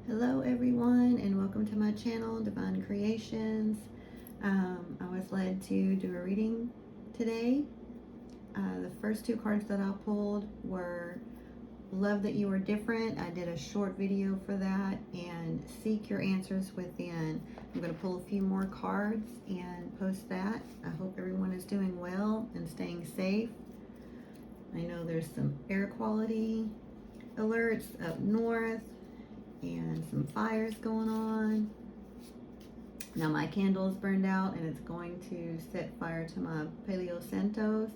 Hello everyone, and welcome to my channel, Divine Creations. I was led to do a reading today. The first two cards that I pulled were Love That You Are Different. I did a short video for that, and Seek Your Answers Within. I'm going to pull a few more cards and post that. I hope everyone is doing well and staying safe. I know there's some air quality alerts up north and some fires going on. Now my candle is burned out and it's going to set fire to my Paleo Santos.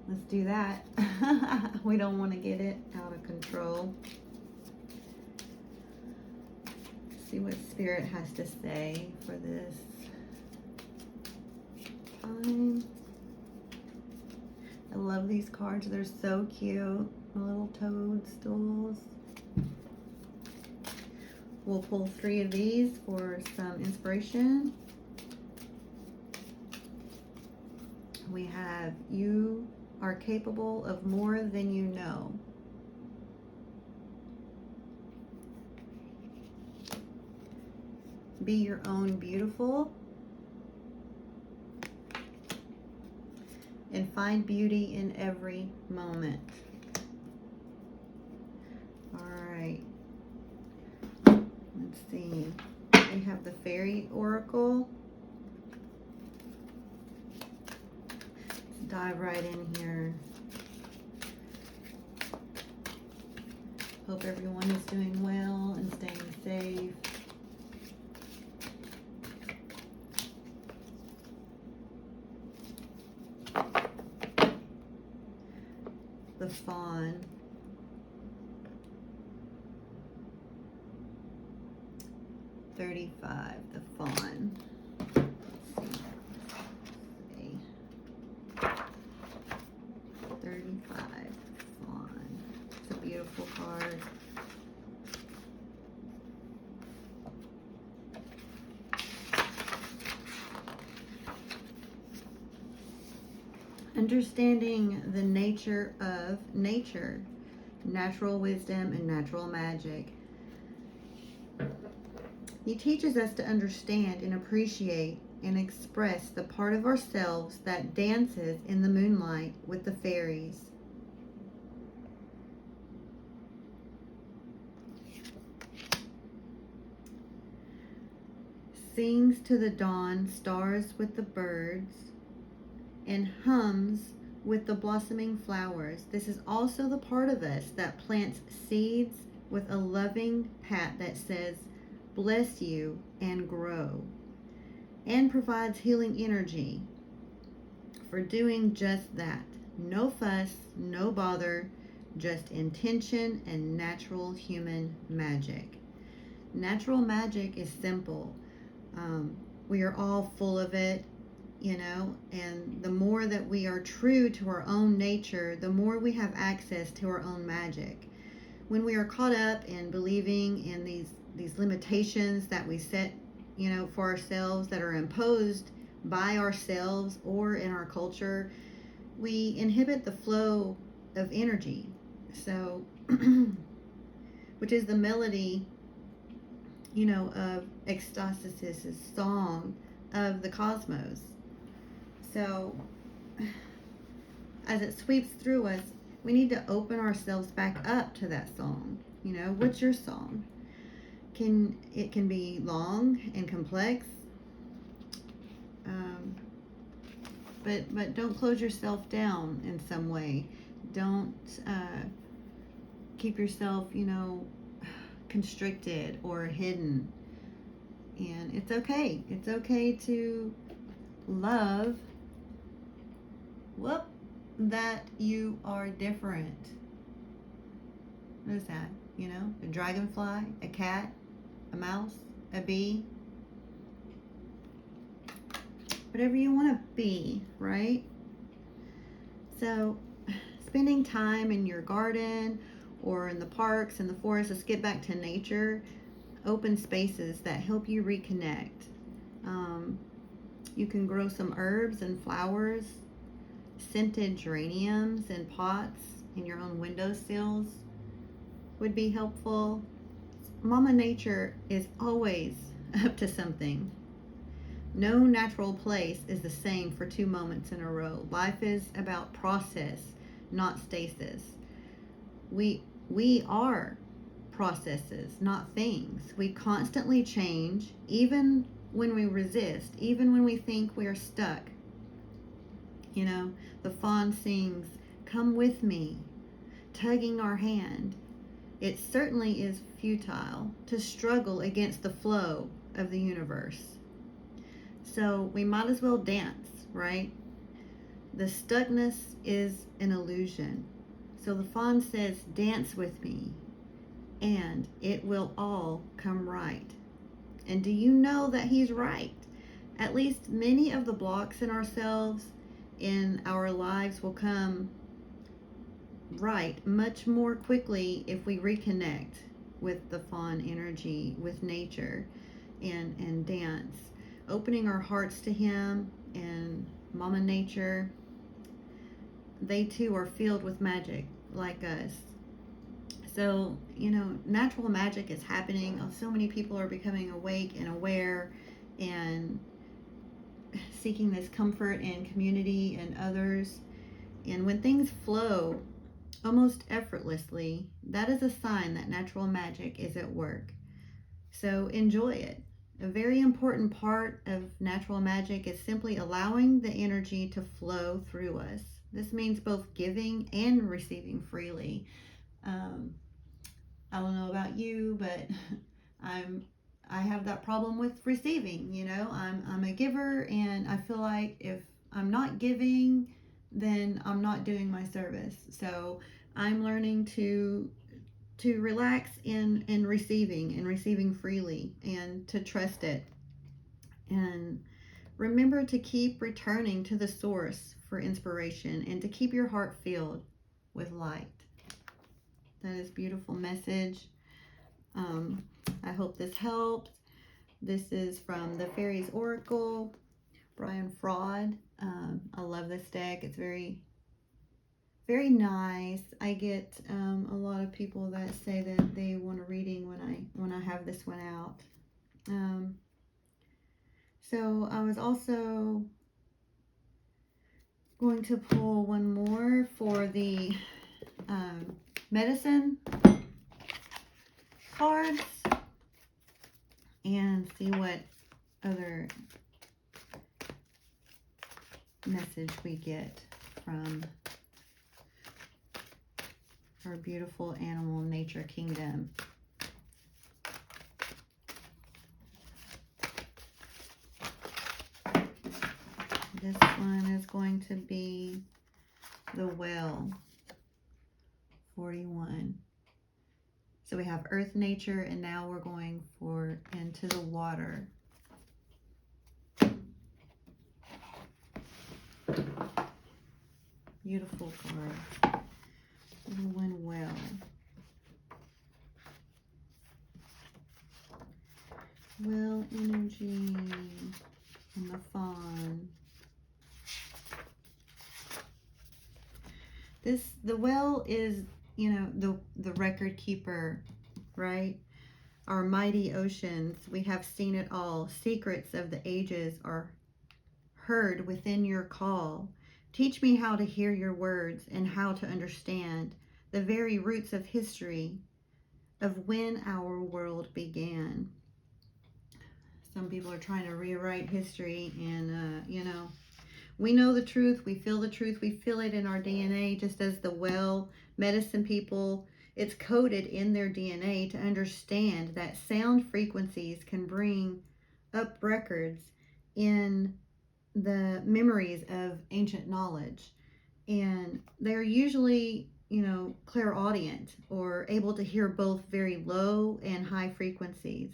Let's do that. We don't want to get it out of control. See what Spirit has to say for this time. I love these cards. They're so cute. The little toadstools. We'll pull 3 of these for some inspiration. We have You Are Capable of More Than You Know. Be Your Own Beautiful. And find beauty in every moment. Let's see. We have the Fairy Oracle. Let's dive right in here. Hope everyone is doing well and staying safe. The Fawn. The Fawn. Let's see. 35, Fawn. It's a beautiful card. Understanding the nature of nature, natural wisdom and natural magic. He teaches us to understand and appreciate and express the part of ourselves that dances in the moonlight with the fairies. Sings to the dawn stars with the birds and hums with the blossoming flowers. This is also the part of us that plants seeds with a loving pat that says, bless you and grow, and provides healing energy for doing just that. No fuss, no bother, just intention and natural human magic. Natural magic is simple. We are all full of it, you know, and the more that we are true to our own nature, the more we have access to our own magic. When we are caught up in believing in these limitations that we set, you know, for ourselves, that are imposed by ourselves or in our culture, we inhibit the flow of energy. So, which is the melody, you know, of ecstasis' song of the cosmos. So, as it sweeps through us, we need to open ourselves back up to that song. You know, what's your song? It can be long and complex, but don't close yourself down in some way. Don't keep yourself, you know, constricted or hidden. And it's okay. It's okay to love that you are different. What is that? You know, a dragonfly, a cat, a mouse, a bee, whatever you want to be, right? So spending time in your garden or in the parks and the forest, let's get back to nature, open spaces that help you reconnect. You can grow some herbs and flowers, scented geraniums in pots in your own windowsills. would be helpful. Mama Nature is always up to something. No natural place is the same for 2 moments in a row. Life is about process, not stasis. We are processes, not things. We constantly change, even when we resist, even when we think we are stuck. You know, the fawn sings, "Come with me," tugging our hand. It certainly is futile to struggle against the flow of the universe. So we might as well dance, right? The stuckness is an illusion. So the fawn says, "Dance with me, and it will all come right." And do you know that he's right? At least many of the blocks in ourselves, in our lives, will come right much more quickly if we reconnect with the fawn energy, with nature, and dance. Opening our hearts to him and Mama Nature, they too are filled with magic like us. So, natural magic is happening. So many people are becoming awake and aware and seeking this comfort in community and others. And when things flow almost effortlessly, that is a sign that natural magic is at work. So enjoy it. A very important part of natural magic is simply allowing the energy to flow through us. This means both giving and receiving freely. Um, I don't know about you, but I'm I have that problem with receiving. I'm a giver, and I feel like if I'm not giving, then I'm not doing my service. So I'm learning to relax in receiving and receiving freely, and to trust it, and remember to keep returning to the source for inspiration, and to keep your heart filled with light. That is a beautiful message. um, I hope this helped. This is from the Fairies Oracle, Brian Fraud. I love this deck. It's very, very nice. I get a lot of people that say that they want a reading when I have this one out. So I was also going to pull one more for the medicine cards and see what other message we get from our beautiful animal nature kingdom. This one is going to be the Well, 41. So we have earth, nature, and now we're going for into the water. Beautiful card. Little one, Well. Well energy and the fawn. The well is, the record keeper, right? Our mighty oceans, we have seen it all. Secrets of the ages are heard within your call. Teach me how to hear your words and how to understand the very roots of history of when our world began. Some people are trying to rewrite history, and we know the truth, we feel the truth, we feel it in our DNA, just as the well medicine people, it's coded in their DNA to understand that sound frequencies can bring up records in the memories of ancient knowledge. And they're usually, clairaudient, or able to hear both very low and high frequencies.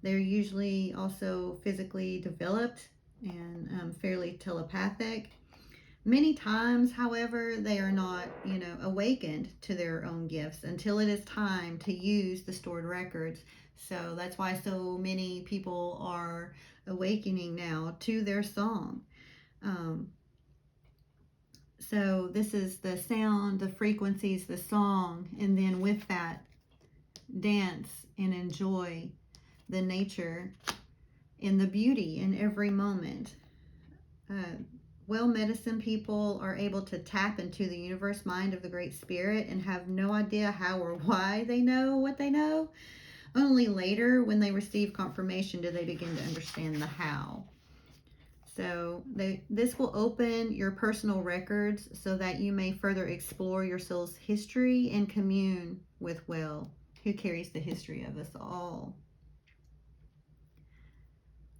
They're usually also physically developed and fairly telepathic. Many times, however, they are not, awakened to their own gifts until it is time to use the stored records. So that's why so many people are awakening now to their song. So this is the sound, the frequencies, the song, and then with that, dance and enjoy the nature and the beauty in every moment. Well, medicine people are able to tap into the universe mind of the Great Spirit and have no idea how or why they know what they know. Only later, when they receive confirmation, do they begin to understand the how. So this will open your personal records so that you may further explore your soul's history and commune with Will, who carries the history of us all.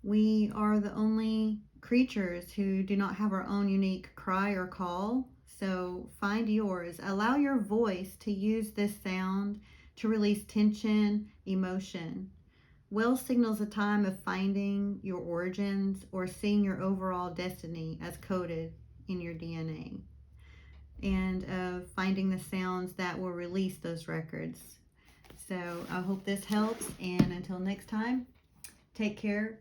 We are the only creatures who do not have our own unique cry or call. So find yours. Allow your voice to use this sound to release tension, emotion. Will signals a time of finding your origins or seeing your overall destiny as coded in your DNA, and of finding the sounds that will release those records. So I hope this helps, and until next time, take care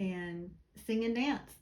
and sing and dance.